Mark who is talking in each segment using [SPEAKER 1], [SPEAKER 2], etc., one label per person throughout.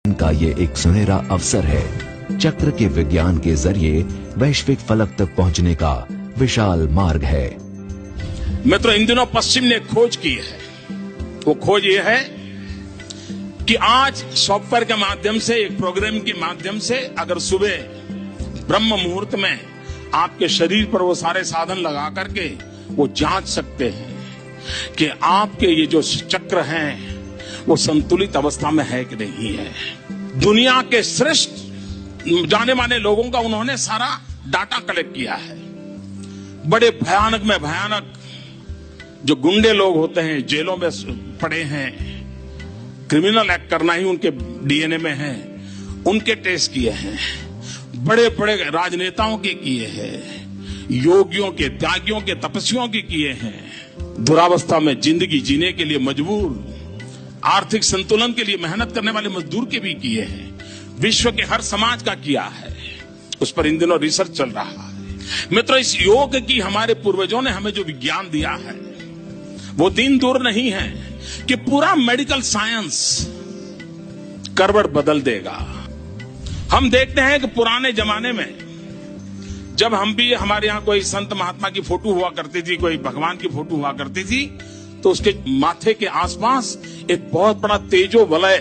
[SPEAKER 1] का ये एक सुनहरा अवसर है। चक्र के विज्ञान के जरिए वैश्विक फलक तक पहुंचने का विशाल मार्ग है।
[SPEAKER 2] मित्रों, इन दिनों पश्चिम ने खोज की है। वो खोज ये है कि आज सॉफ्टवेयर के माध्यम से, एक प्रोग्राम के माध्यम से, अगर सुबह ब्रह्म मुहूर्त में आपके शरीर पर वो सारे साधन लगा करके वो जांच सकते हैं कि आपके ये जो चक्र हैं वो संतुलित अवस्था में है कि नहीं है। दुनिया के श्रेष्ठ जाने माने लोगों का उन्होंने सारा डाटा कलेक्ट किया है। बड़े भयानक में भयानक जो गुंडे लोग होते हैं, जेलों में पड़े हैं, क्रिमिनल एक्ट करना ही उनके डीएनए में है, उनके टेस्ट किए हैं। बड़े बड़े राजनेताओं के किए हैं, योगियों के, त्यागियों के, तपस्वियों के किए हैं। दुरावस्था में जिंदगी जीने के लिए मजबूर, आर्थिक संतुलन के लिए मेहनत करने वाले मजदूर के भी किए हैं। विश्व के हर समाज का किया है। उस पर इन दिनों रिसर्च चल रहा है। मित्रों, इस योग की हमारे पूर्वजों ने हमें जो विज्ञान दिया है वो दिन दूर नहीं है कि पूरा मेडिकल साइंस करवट बदल देगा। हम देखते हैं कि पुराने जमाने में जब हम भी, हमारे यहां कोई संत महात्मा की फोटो हुआ करती थी, कोई भगवान की फोटो हुआ करती थी, तो उसके माथे के आसपास एक बहुत बड़ा तेजो वलय,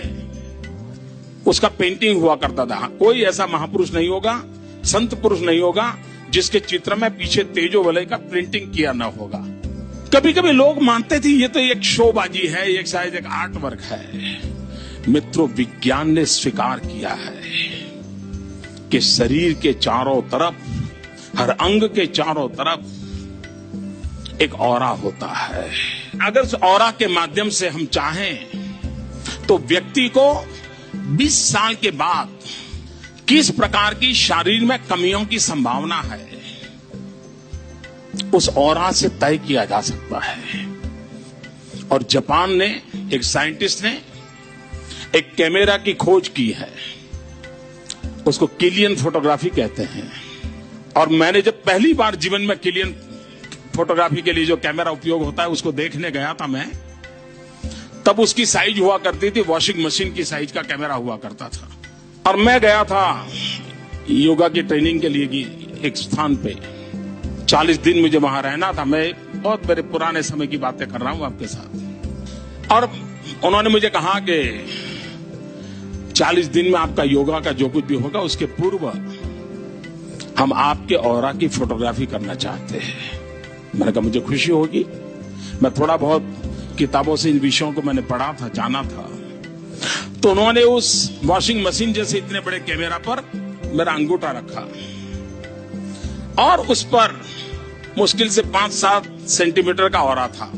[SPEAKER 2] उसका पेंटिंग हुआ करता था। कोई ऐसा महापुरुष नहीं होगा, संत पुरुष नहीं होगा जिसके चित्र में पीछे तेजो वलय का प्रिंटिंग किया ना होगा। कभी कभी लोग मानते थे ये तो एक शोबाजी है, एक शायद एक आर्ट वर्क है। मित्रों, विज्ञान ने स्वीकार किया है कि शरीर के चारों तरफ, हर अंग के चारों तरफ एक ऑरा होता है। अगर उस ऑरा के माध्यम से हम चाहें तो व्यक्ति को 20 साल के बाद किस प्रकार की शरीर में कमियों की संभावना है, उस ऑरा से तय किया जा सकता है। और जापान ने, एक साइंटिस्ट ने एक कैमरा की खोज की है, उसको किलियन फोटोग्राफी कहते हैं। और मैंने जब पहली बार जीवन में किलियन फोटोग्राफी के लिए जो कैमरा उपयोग होता है उसको देखने गया था मैं, तब उसकी साइज हुआ करती थी वॉशिंग मशीन की साइज का कैमरा हुआ करता था। और मैं गया था योगा की ट्रेनिंग के लिए एक स्थान पे, 40 दिन मुझे वहां रहना था। मैं बहुत मेरे पुराने समय की बातें कर रहा हूं आपके साथ। और उन्होंने मुझे कहा कि 40 दिन में आपका योगा का जो कुछ भी होगा उसके पूर्व हम आपके ऑरा की फोटोग्राफी करना चाहते हैं। मैंने कहा मुझे खुशी होगी। मैं थोड़ा बहुत किताबों से इन विषयों को मैंने पढ़ा था, जाना था। तो उन्होंने उस वॉशिंग मशीन जैसे इतने बड़े कैमरा पर मेरा अंगूठा रखा और उस पर मुश्किल से 5-7 सेंटीमीटर का ऑरा था।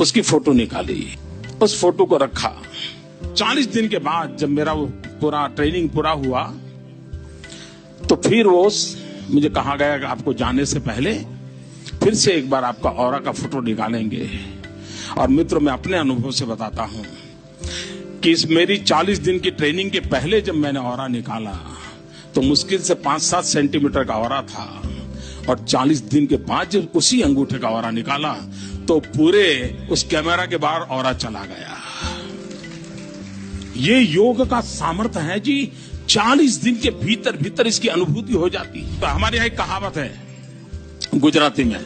[SPEAKER 2] उसकी फोटो निकाली, उस फोटो को रखा। 40 दिन के बाद जब मेरा वो पूरा ट्रेनिंग पूरा हुआ तो फिर वो मुझे कहा गया कि आपको जाने से पहले फिर से एक बार आपका ऑरा का फोटो निकालेंगे। और मित्रों, मैं अपने अनुभव से बताता हूं कि इस मेरी 40 दिन की ट्रेनिंग के पहले जब मैंने ऑरा निकाला तो मुश्किल से 5-7 सेंटीमीटर का ऑरा था। और 40 दिन के बाद जब उसी अंगूठे का ऑरा निकाला तो पूरे उस कैमरा के बाहर ऑरा चला गया। ये योग का सामर्थ्य है जी। 40 दिन के भीतर भीतर इसकी अनुभूति हो जाती है। तो हमारे यहाँ एक कहावत है गुजराती में,